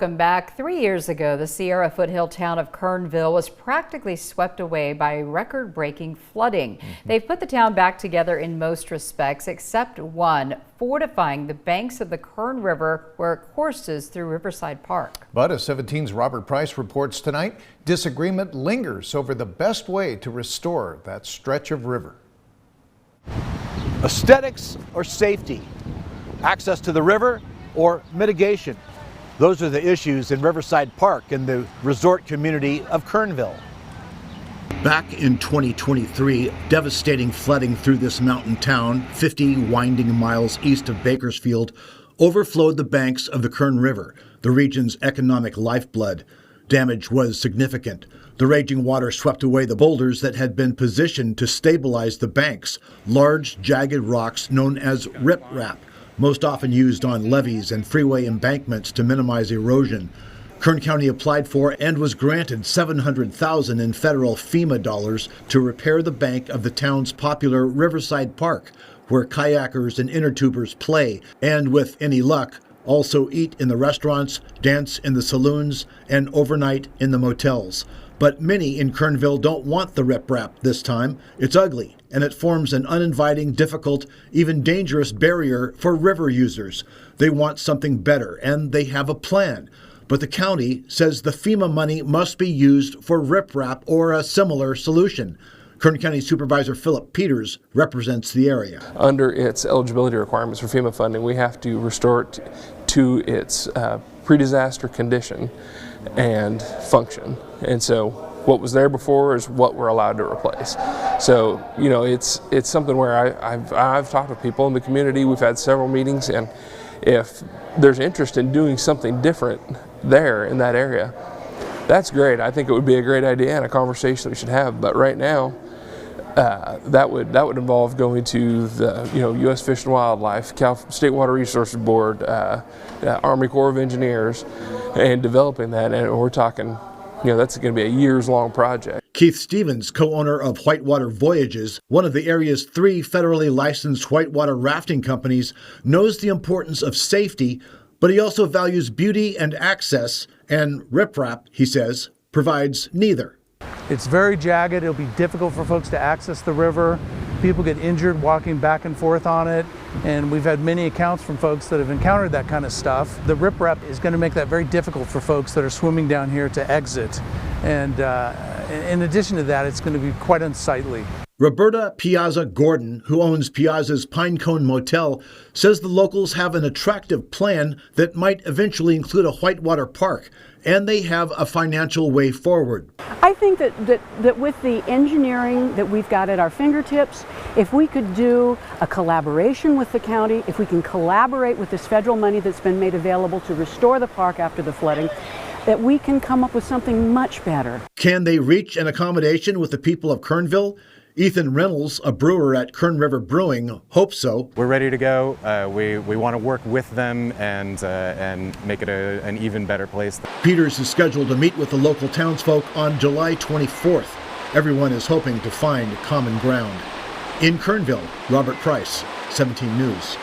Welcome back. 3 years ago, the Sierra foothill town of Kernville was practically swept away by record-breaking flooding. They've put the town back together in most respects, except one, fortifying the banks of the Kern River where it courses through Riverside Park. But as 17's Robert Price reports tonight, disagreement lingers over the best way to restore that stretch of river. Aesthetics or safety? Access to the river or mitigation? Those are the issues in Riverside Park in the resort community of Kernville. Back in 2023, devastating flooding through this mountain town, 50 winding miles east of Bakersfield, overflowed the banks of the Kern River, the region's economic lifeblood. Damage was significant. The raging water swept away the boulders that had been positioned to stabilize the banks, large, jagged rocks known as riprap, most often used on levees and freeway embankments to minimize erosion. Kern County applied for and was granted $700,000 in federal FEMA dollars to repair the bank of the town's popular Riverside Park, where kayakers and inner tubers play, and with any luck, also eat in the restaurants, dance in the saloons, and overnight in the motels. But many in Kernville don't want the riprap this time. It's ugly, and it forms an uninviting, difficult, even dangerous barrier for river users. They want something better, and they have a plan. But the county says the FEMA money must be used for riprap or a similar solution. Kern County Supervisor Philip Peters represents the area. Under its eligibility requirements for FEMA funding, we have to restore it to its pre-disaster condition and function. And so what was there before is what we're allowed to replace. So, you know, it's something where I've talked to people in the community. We've had several meetings, and if there's interest in doing something different there in that area, that's great. I think it would be a great idea and a conversation we should have. But right now, that would involve going to the U.S. Fish and Wildlife, State Water Resources Board, Army Corps of Engineers, and developing that. And we're talking, that's going to be a years-long project. Keith Stevens, co-owner of Whitewater Voyages, one of the area's 3 federally licensed whitewater rafting companies, knows the importance of safety, but he also values beauty and access, and riprap, he says, provides neither. It's very jagged. It'll be difficult for folks to access the river. People get injured walking back and forth on it, and we've had many accounts from folks that have encountered that kind of stuff. The riprap is going to make that very difficult for folks that are swimming down here to exit, and in addition to that, it's going to be quite unsightly. Roberta Piazza Gordon, who owns Piazza's Pinecone Motel, says the locals have an attractive plan that might eventually include a whitewater park, and they have a financial way forward. I think that with the engineering that we've got at our fingertips, if we could do a collaboration with the county, if we can collaborate with this federal money that's been made available to restore the park after the flooding, that we can come up with something much better. Can they reach an accommodation with the people of Kernville? Ethan Reynolds, a brewer at Kern River Brewing, hopes so. We're ready to go. We want to work with them and make it an even better place. Peters is scheduled to meet with the local townsfolk on July 24th. Everyone is hoping to find common ground. In Kernville, Robert Price, 17 News.